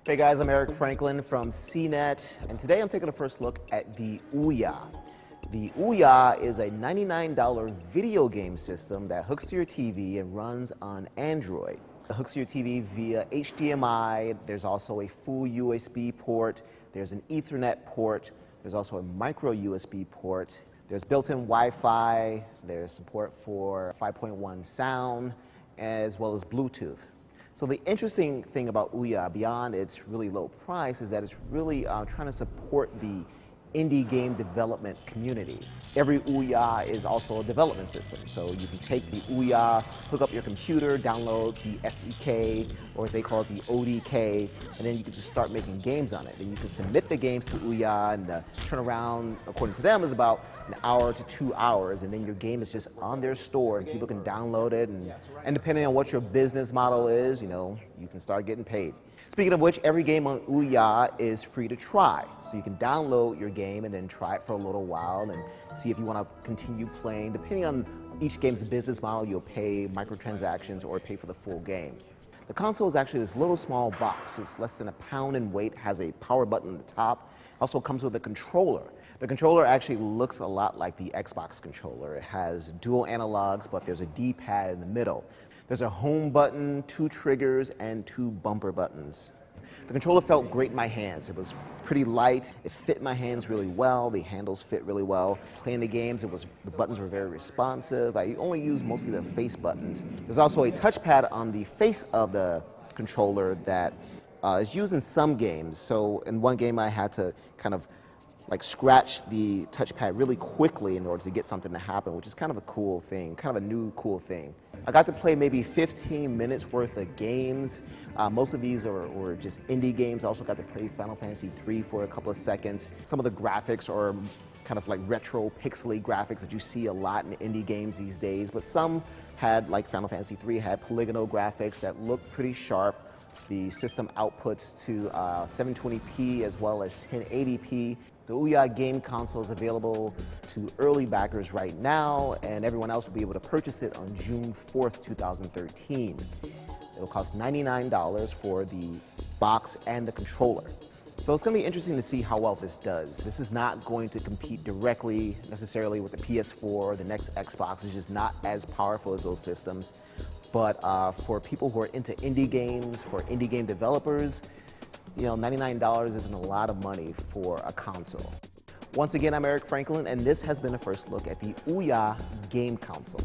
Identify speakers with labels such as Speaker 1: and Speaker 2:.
Speaker 1: Hey guys, I'm Eric Franklin from CNET, and today I'm taking a first look at the Ouya. The Ouya is a $99 video game system that hooks to your TV and runs on Android. It hooks to your TV via HDMI. There's also a full USB port. There's an Ethernet port. There's also a micro USB port. There's built-in Wi-Fi. There's support for 5.1 sound, as well as Bluetooth. So the interesting thing about Ouya, beyond its really low price, is that it's really trying to support the indie game development community. Every Ouya is also a development system, so you can take the Ouya, hook up your computer, download the SDK, or as they call it, the ODK, and then you can just start making games on it. And you can submit the games to Ouya, and the turnaround, according to them, is about an hour to 2 hours, and then your game is just on their store, and people can download it, and depending on what your business model is, you can start getting paid. Speaking of which, every game on Ouya is free to try. So you can download your game and then try it for a little while and see if you want to continue playing. Depending on each game's business model, you'll pay microtransactions or pay for the full game. The console is actually this little small box. It's less than a pound in weight, has a power button at the top. Also comes with a controller. The controller actually looks a lot like the Xbox controller. It has dual analogs, but there's a D-pad in the middle. There's a home button, 2 triggers, and 2 bumper buttons. The controller felt great in my hands. It was pretty light. It fit my hands really well. The handles fit really well. Playing the games, the buttons were very responsive. I only used mostly the face buttons. There's also a touchpad on the face of the controller that is used in some games. So in one game, I had to kind of scratch the touchpad really quickly in order to get something to happen, which is kind of a cool thing, kind of a new cool thing. I got to play maybe 15 minutes worth of games. Most of these were just indie games. I also got to play Final Fantasy III for a couple of seconds. Some of the graphics are kind of like retro pixely graphics that you see a lot in indie games these days, but some had, like Final Fantasy III, had polygonal graphics that looked pretty sharp. The system outputs to 720p as well as 1080p. The Ouya game console is available to early backers right now, and everyone else will be able to purchase it on June 4th, 2013. It'll cost $99 for the box and the controller. So it's going to be interesting to see how well this does. This is not going to compete directly necessarily with the PS4 or the next Xbox. It's just not as powerful as those systems. But for people who are into indie games, for indie game developers, $99 isn't a lot of money for a console. Once again, I'm Eric Franklin, and this has been a first look at the Ouya game console.